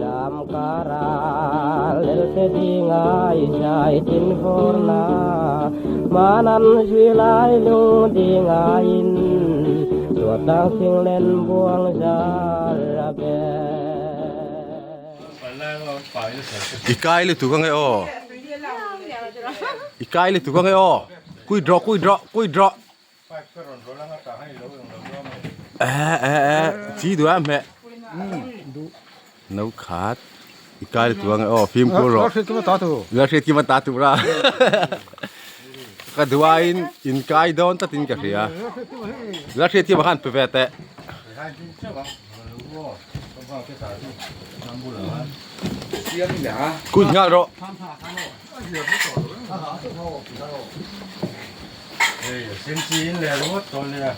Jam karal sedingai jai tin forna manan silai lung dingain tuatang sing len buang jarabe ikai le tukang e o ikai le tukang e o kui dro chi du am me nấu khát ikai le tukang e o phim ko ro la khet ki ma ta tu ra ka duain in kai don ta tin ka ria la khet ki ma khan pe ve te cùi ngã rồi xin chín là lúa tôi nè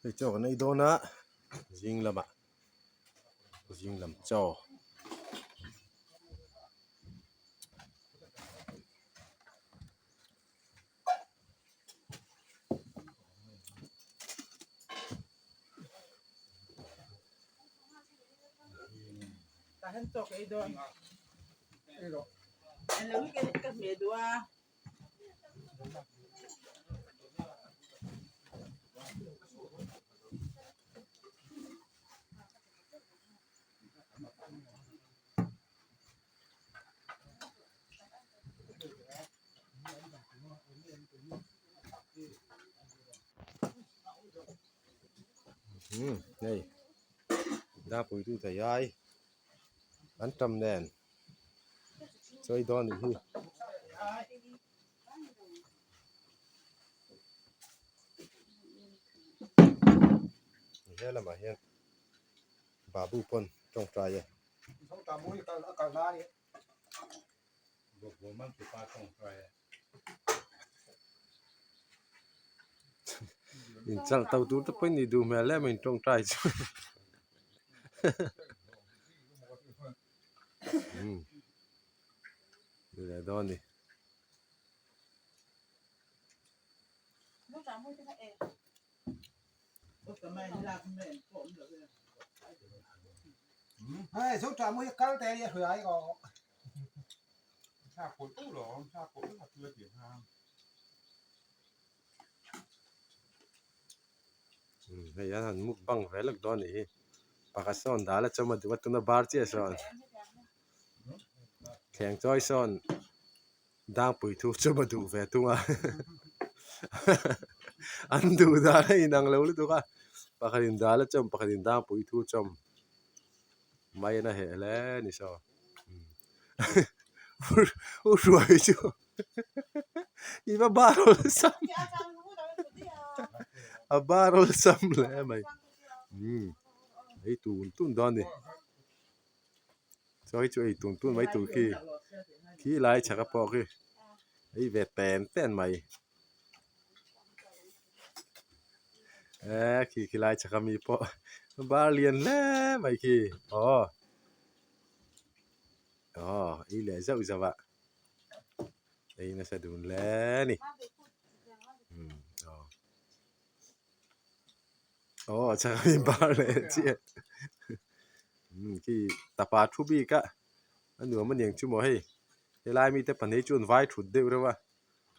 để cho cái này đó nè riêng làm cho Tahan to kay doon. Alam mo ka medo ah. đây đa bụi tu thầy ai ăn trầm đèn chơi đòn đi hư thế là mà hiện bà bu pon trong trai vậy mình chẳng tàu tú tập bên đi đủ mẹ lẽ mình trong trai chứ đây là đòn đi hai số trà mới cắt tay đi rồi ai có xa cột tủ đó xa cột là chưa tiền hàng hay anh muk băng phải lực đòn đi bà son đã là cho mà tụi nó bar chia son kèn choi son đang bùi thu cho mà đủ về tung à anh đủ đã là năng lâu lúc đó bà cái đã là chom bà cái đang bùi thu chom may na hệ lẽ ni sao u rồi chứ đi vào barrel sam a barrel sam lẽ mày ấy tun đòn đi cho ấy tun mấy tụ khi lại chắc có cái ấy về tên mày khi lại chắc mi po ba liền lẽ mày khi ý lẽ dậu ra vạ đây nó sẽ đun lẽ nè chắc mi ba lẽ chị khi tapa thu bi cả anh nữa mà niềng chú mồi thế lại mi tới phần ấy chuồn vai thụt đều đâu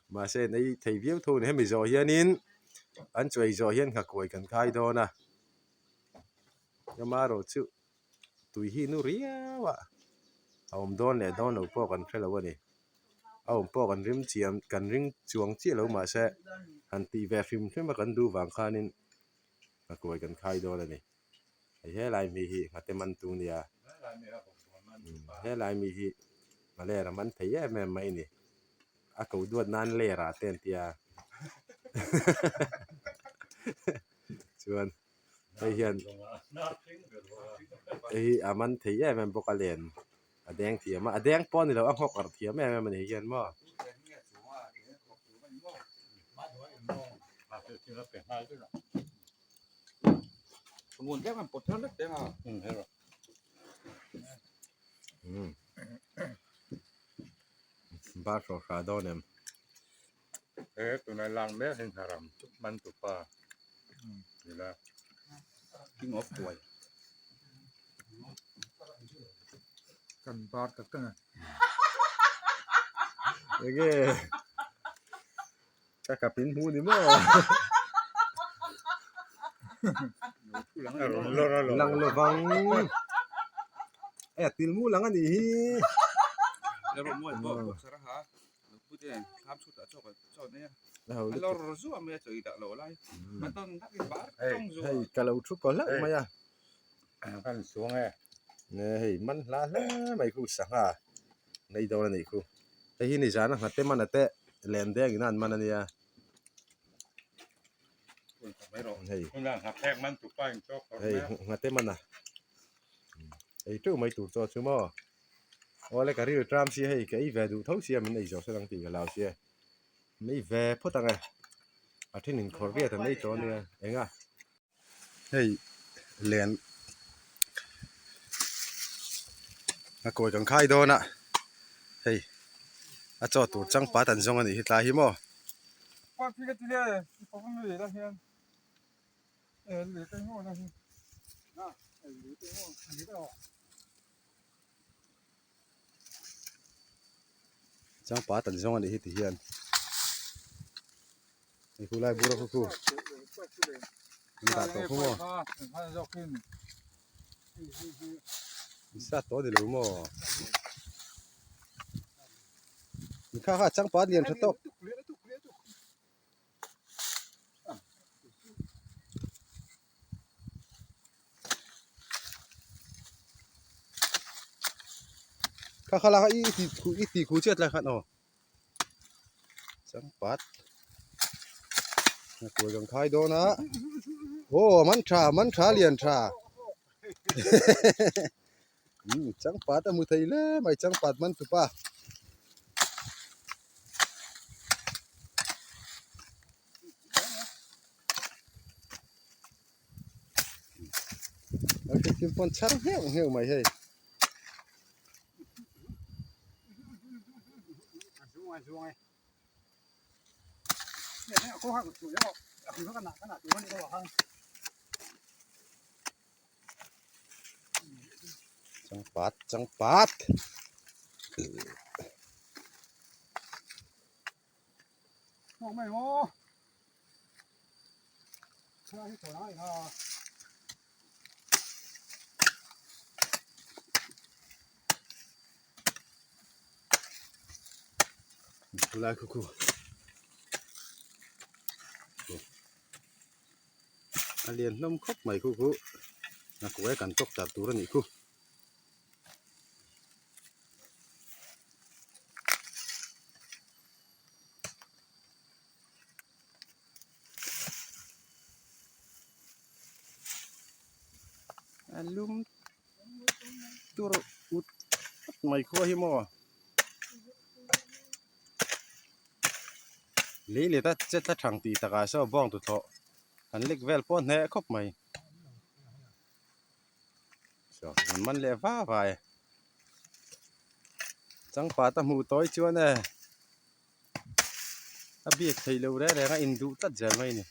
mà sẽ này thầy viết thôi này mình giỏi hiền in anh chơi giỏi hiền khắc quay cần khai đó nè nhưng mà rồi chứ tụi hi nó ria vạ ông đón lẽ đón đâu po cần phải là vậy ông po cần rim chiam cần ring chuông chia lâu mà sẽ anh tì về phim phim mà cần đu vàng khan in khắc quay cần khai đó là này thế lại mi hi ngắt tem ăn tu nia thế lại mi hi mà lẽ là mình thấy em mày nè cậu đuổi nan lẽ ra tên tia chuan đây hiện mình thấy em bốc lên đen thì mà đen pon thì là ăn học ở thì em mình hiện mà nguồn ghép làm bột nó rất đẹp à thế rồi ba số khá đó nè ตัวนั้นลังเด้อเห็นหารำมันตัวป่านี่ละ king of toy กันบาดกับกัน อย่างเงี้ยก็กับปิ้นหูนี่มั้ง ลังอารมณ์ร้อน ลังระวังติลมูลังอันนี้ แล้วผมว่าบอกสาระหาพูดเองครับชุดชอบเนี่ย เรา เรารู้ว่าไม่จะอีดักเราอะไรมันต้องนักบาสต้องรู้ ให้กะเราทุกคนละมา呀 กันสวงไง เนี่ยให้มันลาละไม่คู่สังอ่ะในดอนนี่คู่ไอ้ที่นี่จานะหัดเต้มันหัดเต้แหลมแดงนั่นมันนี่อ่ะ ไม่หรอก ให้ คุณลังหักแทกมันตัวป่าชอบ ให้หัดเต้มันนะไอ้ตู้ไม่ถูกจอดชั่วโมงโอ้เลยก็รีบตามเสียให้แกอีแวดูเท่าเสียมันไอ้จอดเสียตั้งตีกับเราเสียไม่แวพูดตั้งไงอาทิตย์หนึ่งขอเรียกแต่ไม่จอดเนี่ยเองอ่ะเฮ้ยแหลมโกยกันค่ายโดนอ่ะเฮ้ยจอดตัวจังป้าตันจงอันนี้ตาหิมอ ว่าพี่ก็ตีเลยผมไม่ได้เฮียนเหลือแต่หัวนะพี่นะเหลือแต่หัวอันนี้ก็ จังป้าตันจงอันนี้ที่เฮียนไอ้คู่ไล่บุรุษคู่มันตัดตัวคู่มอสัตว์ตัวเดียวมอมีข้าจังป้าเรียนชัดโตข้าลาอีตีคู่เจ็ดเลยครับเนาะจังป้าคุยกันค่ายโดนะโอ้มันชาเรียนชาจังป้าแต่มือไทยเลยไม่จังป้ามันตุป้าโอเคกินปนชังเหี้ยวไหมเฮ้ย ช่วยเนี่ยก็หักสวยแล้วคือขนาดตัวนี้ก็หัก จังปัดมองไม่โอ้ใช่ที่ตัวน้อยค่ะดูแลคู่เรียนน้ำครบใหม่คู่นักไว้กันตกจับตัวนี่คู่ลุมตัวอุดไม่คู่หิมะเลยถ้าเจ็ดถ้าทางตีตะกาเสาบ้องตัวเถาะอันเล็กเวลป้อนแน่ครบไหมมันเลี้ยฟ้าไปจังป้าตะมูต้อยชวนเนี่ยเบียดไทยเราได้แล้วอินดูตัดใจไหมเนี่ย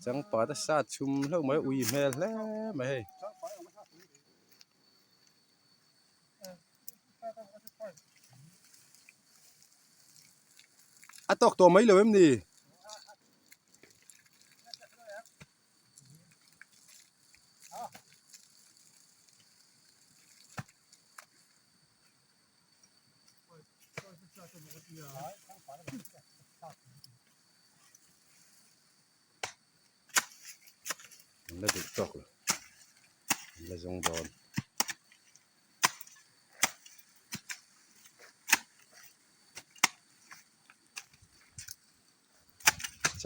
จังป้าตะซาชุมแล้วไม่อุ้ยแม่แล้วไม่ตกตัวไม่เลยมั้งดิแล้วติดตกเลยแล้วจงโดน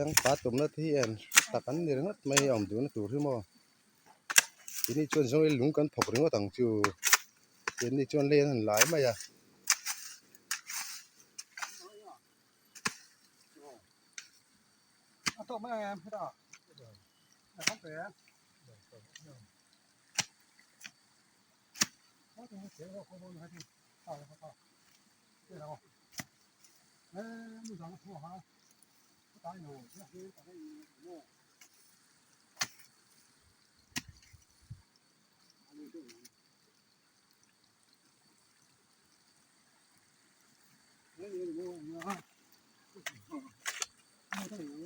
จังป้าตุ่มนาทีเอ็นตะกันเดี๋ยวนั้นไม่ยอมดูนะตัวที่มั้งทีนี้ชวนส่งไอ้ลุงกันพกเรื่องว่าต่างจูทีนี้ชวนเล่นหลายไหมอะตัวแม่ไม่ได้ต้องเตะ ดี๋ยวเขาบอกให้ที่ต่อเลยเขาเดี๋ยวเราไม่ต้องมาทั่วฮะตายหนูเนี่ยคือตายหนูอันนี้ด้วยเนี่ยนี่ดูนะฮะไม่ได้หนู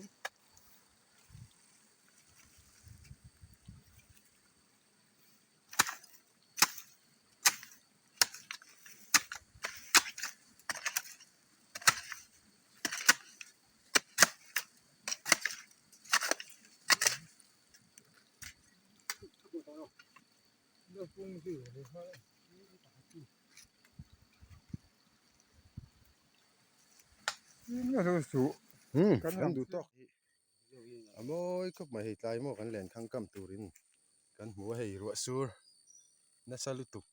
เลือกกุ้งสิเลยเขานี่ก็สู กันดูตอกอโมยก็มาให้ตายหมอกันแหลนข้างกำตูรินกันหัวให้รัวซูร์นัสลุตุก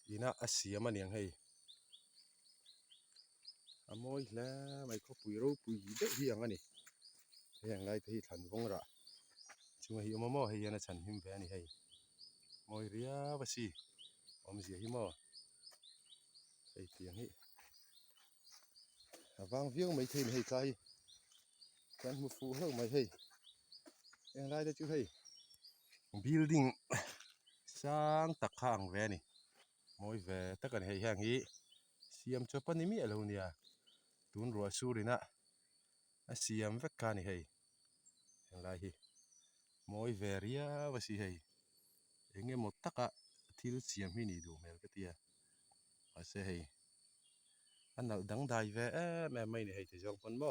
อีน่าอาเซียมันยังให้อโมยแล้วไม่ก็ปุยรู้ปุยเด็กยังอันนี้ยังไรที่ทันวงระช่วยหิมมอให้ยันฉันหิมแวนี่ให้มอยเรียบสิอมเสียหิมอให้เตียงให้วางเวียงไม่เทนให้ใจกันมือฟูเฮไม่ให้ยังไรได้ช่วยให้building สร้างตะข้างแวนี่มอยแวตะกันให้แห้งฮีเสียมจบปนิมิอะไรเนี่ยตุนรัวสูรินะเสียมเวกกันให้ยังไรฮีมอยแวเรียวสิให้เองหมดตะกะที่รู้เสียมที่นี่ดูเมลกเตียอาเซให้อันนั้นดังได้แวแม่ไม่เนี่ยให้จะจองคนบ่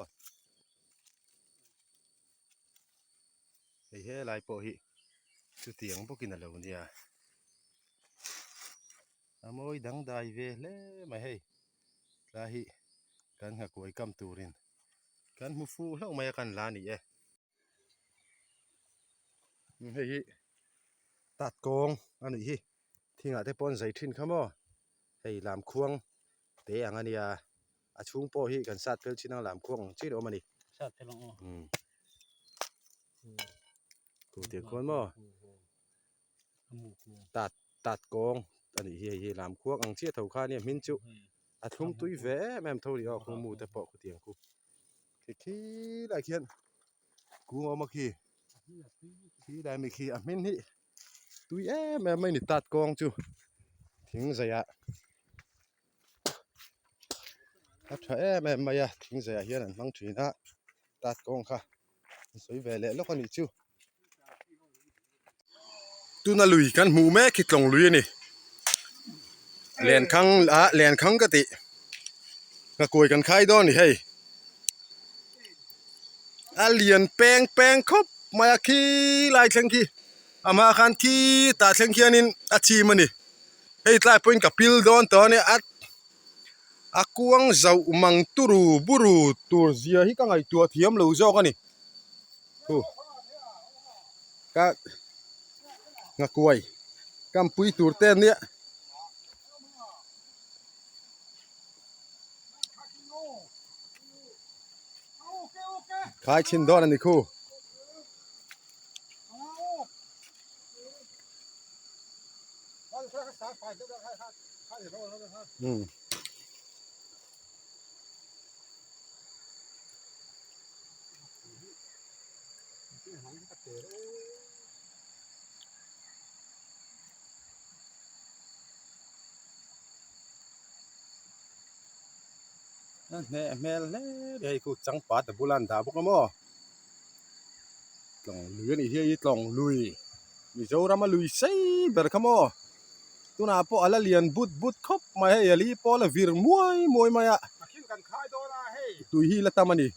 ให้เฮ้ลายโปหิสุดเตียงพวกกินอะไรวันเดียอโมยดังได้เวเล่ไม่ให้ลาหิกันหักไว้กำตูรินกันมุฟูแล้วไม่กันลานี่เฮ้ยตัดกองอันนี้ที่งาเตปอนใส่ทิ้นขโมยให้ลามควงเตะอันนี้อาชุงโปหิกันสัตว์เพลชินังลามควงจีดออกมานี่สัตว์เพลงกูเตียคนมั้ตัดกองอันนี้เฮียลามควงอังเชี่ยเท่าข้าเนี่ยมินจุอาทุ่มตุยแว่แม่มเท่านี้กูมูแต่ปอกกูเตียงกูขี้ได้เขียนกูเอามาขี้ได้ไม่ขี้มินนี่ตุยแม่ไม่นี่ตัดกองจูทิ้งเสียถ้าแม่ไม่ทิ้งเสียเฮียนั่นบางทีนะตัดกองค่ะสวยแว่เลยแล้วคนนี้จูตูน่าลุยกันหมูแม่คิดลงลุยนี่แหลนคังกติกะกวยกันคายดอนนี่ให้เลียนแป้งครบมาขี้ลายเชิงขี้อามาคันขี้ตาเชิงขี้นินชีมันนี่ให้ตายเป็นกับพิลดอนตอนนี้กวงเจ้ามังตุรูบุรุตัวเสียที่กังไอตัวเทียมเหลวเจ้ากันนี่ก็งะกวยกำปุยตัวเต้นเนี่ยขายชิ้นดอนนี่คู่แม่เล่เดี๋ยวกูจังปัดแต่โบราณด่าพวกมั้งลองเลือนอีเหี้ยลองลุยมีเจ้ารามาลุยใส่เบอร์ขโมยตัวน่ะพออะไรเลียนบุดครบมาให้ลีพอละวิร์มวยมาอะกินกันขายโดนให้ตุยฮีละตามันนี่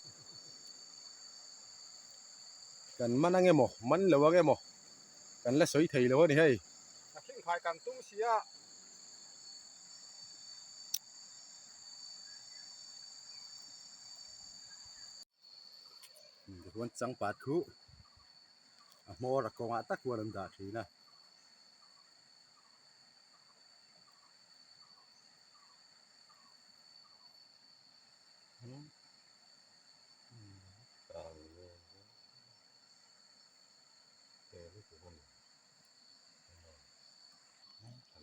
กันมันนั่งเงมมันเลวะเงมกันละสวยไทยเลวะนี่ให้กินขายกันตุ้งเสียเดี๋ยววันจังปัดคู่มอระกองตะกวนดาทีนะ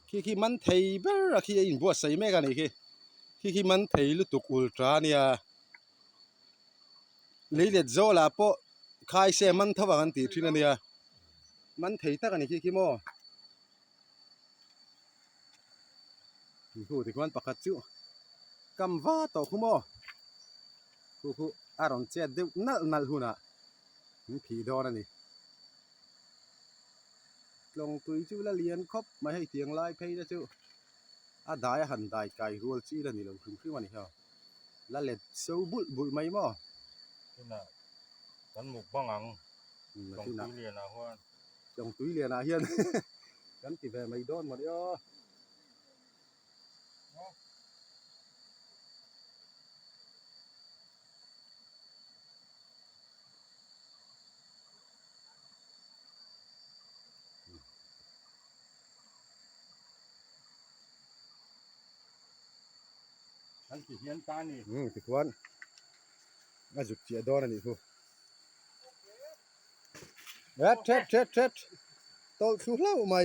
khiมันไทยเบอร์ขี้อินบัวใส่แม่กันนี่khiมันไทยลุตุกอุลตร้าเนี่ยเลยเด็ดโจลาโปขายเสมันทว่ากันตีที่นั่นเนี่ยมันไทยตะกันนี่ขี้โม่ผู้ที่คนประคัดจูกำว่าต่อขี้โม่ผู้อารมณ์เจ็ดเดือดนัลหุ่นอ่ะมันผีดอนั่นนี่ลงตุยจูละเลียนครบไม่ให้เตียงลายเพย์นะจูได้หันได้ไก่รัวจีละนี่ลงถึงขึ้นวันนี้เหรอละเล็ดเซลบุลไม่หม้อ ที่น่ะกันหมกบ้างอังตรง ที่ ที่ น่ะ เรียนนะเพราะว่า จงตุยเลียนอาเฮียน กันติดไม่โดนหมดเนาะอันที่เฮียนตานี่ ติดวันมาจุดเจียดอนนี่ผู้เท็ดโตสุดแล้วไหม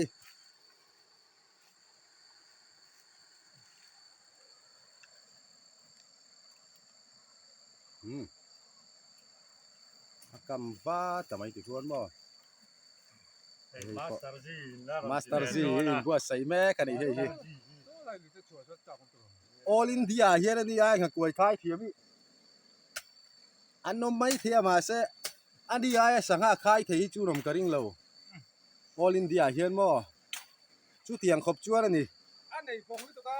กำว่าทำไมติดวันบ่ มาสเตอร์ซีนะ มาสเตอร์ซีบัวใส่แม่กันนี่เฮ้ย อะไรหรือจะชัวร์จะจับมันตัว All India เฮียนี่ไอ้กวยคายเทียมอันนมไม่เทียมาเสอันนี้ไอ้สังหาคายเทียจูนมกระริ่งเรา All India เฮียนบ่จูเตียงขบจวนนี่ อันไหนฟงนี่ตัวกา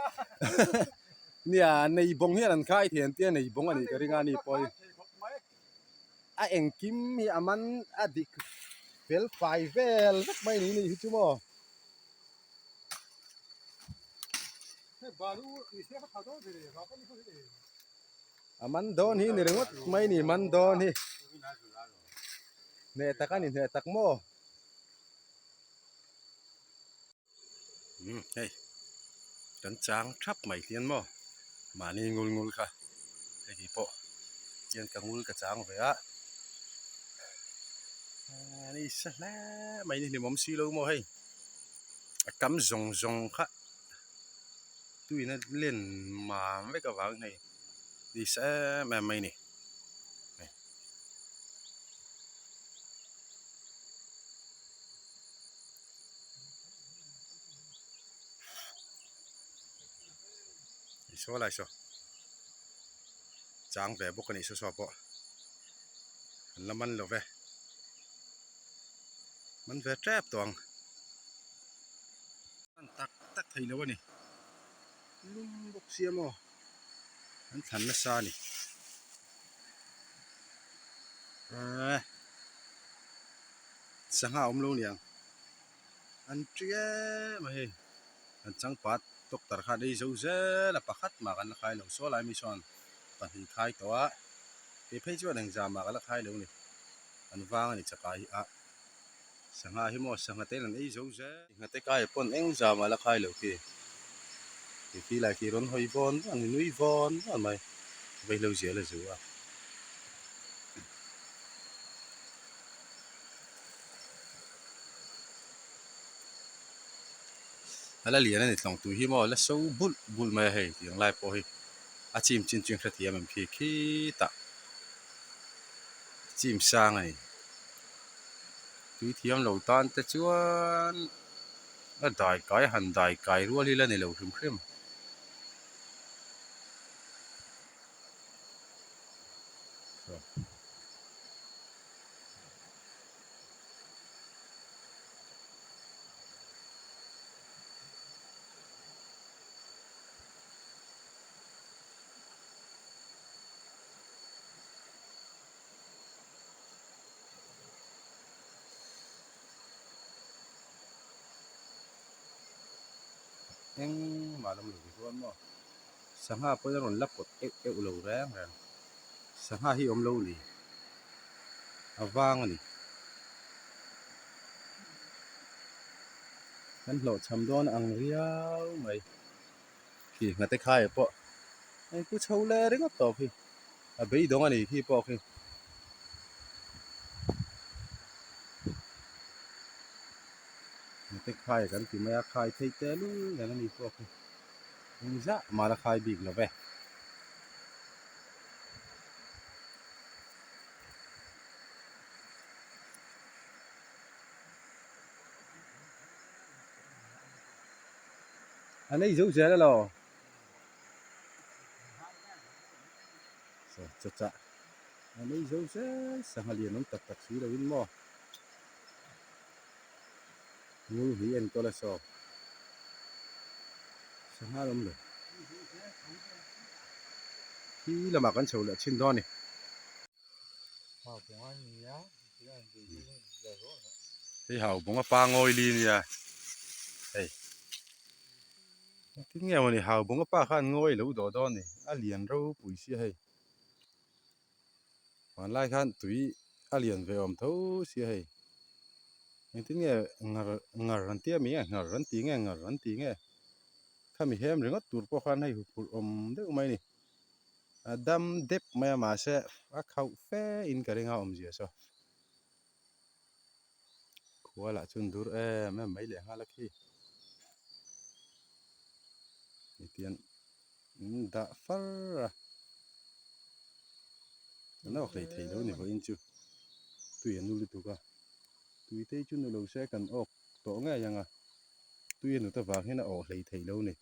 เนี่ยในบงเฮียนคายเทียนเตี้ยในบงอันนี้กระริ่งอันนี้ปอยไอ้เอ็งกิมมีอามันอดิกเฟลไฟเฟลสักไม่นี่จูบ่ เฮ้ยบาลูนี่เสียเขาทำตัวเดียวเขาก็ไม่ค่อยดี อามันโดนนี่นี่เรื่องไม่นี่มันโดนนี่เนี่ยตะกันนี่เนี่ยตะโมเฮ้ยกันจางทับใหม่เทียนโมมานี่งูค่ะไอ้ที่โปเทียนกับงูกับจางไปอ่ะนี่ซะแล้วไม่นี่ผมซีโร่โมให้กำจงค่ะตุ้ยนั่นเล่นมาไม่กับวางนี่ดีซะแม่ไม่นี่โซ่อะไรโซ่จางแบบพวกนี้โซ่สอบปะแล้วมันเหรอเว้ยมันเวทแทบตัวมันตักไทยแล้ววะนี่ลุงบกเสียมอมันทันไม่ซานี่สังหาอมลูเนี่ยอันเจี๊ยมาเฮ้อันจังปัดตกตระขาได้เจ้าเจ้าปักขัดมากันละใครหลงโซ่ลายมิชอนปัดหินใครตัวเก็บให้ช่วยหนึ่งจามากันละใครหลงนี่อันวางนี่จะกายอ่ะสังหาหิมอสังหาเต้นนั่นไอ้เจ้าเจ้าสังหาเต้กายปนเอ็งจามาละใครหลงที่หลายที่ร้อนหอยบอลอันนี้นุ้ยบอลอันไหนไปเลี้ยวเสียเลยสิวะอะไรเหลี่ยนั่นนี่ต้องตุยหิมอแล้วสู้บุลมาให้ที่ยังไล่พอให้อาจิมจริงๆครับที่มันพี่ขี้ตะจิมสร้างไงตุยที่ยังเราตอนแต่ชวนแล้วได้ไก่หันได้ไก่รัวลีแล้วในเราถึงเข้มเอ็งมาดำหนึ่งส่วนมั้งสังหาเพื่อนรับกดเอวเราแรงสังหาที่อมเรานี่เอาวางนี่นั่นเราทำโดนอังเรียวไหมพี่งั้นแต่ค่ายปะไอ้กูเช่าเล่ได้ก็ตอบพี่อ่ะไปดงอันนี้พี่ปอกพี่งั้นแต่ te khai kan ti maya khai thei te lu na ni ko ko ni za mala khai big lo ve anh ấy dấu xe đó lo chặt chặt anh ấy dấu xe sang hà liền nó tật tật xí đâu in mò ngu hí anh có là sao sang hà lắm rồi khi là mà con sầu là trên đó này thì hào bông pa ngồi đi nè hey cái nghe mà này hào bông pa khan ngồi lâu đó đó này liền râu bụi xí hay còn lại khan túi liền về ẩm thấu xí hay những tiếng nghe ngờ ngờ rắn tia mi ngờ rắn tí nghe ngờ rắn tí ngheถ้ามีแฮมหรือก็ตูดพวกคันให้หุบเด็กไม่นี่ดำเด็บไม่มาเสะเขาเฟอินกระเริงเอาเสียซะขัวละจนดูไม่เหลือห้าละขี้นี่เตียนดาฟาร์นั่นเคยเที่ยวนี่พออินจูตุยนู่นตุกะตุยเที่ยวจุนเราเสะกันออกตัวง่ายยังอ่ะตุยนู่นตะวันให้น่ะออกเคยเที่ยวนี่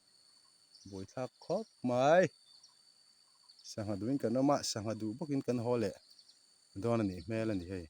บอยทักครบไหมสังหาดูกันน้ำมาสังหาดูพวกกินกันฮอลเล่ดอนนี่แม่ละนี่เฮ้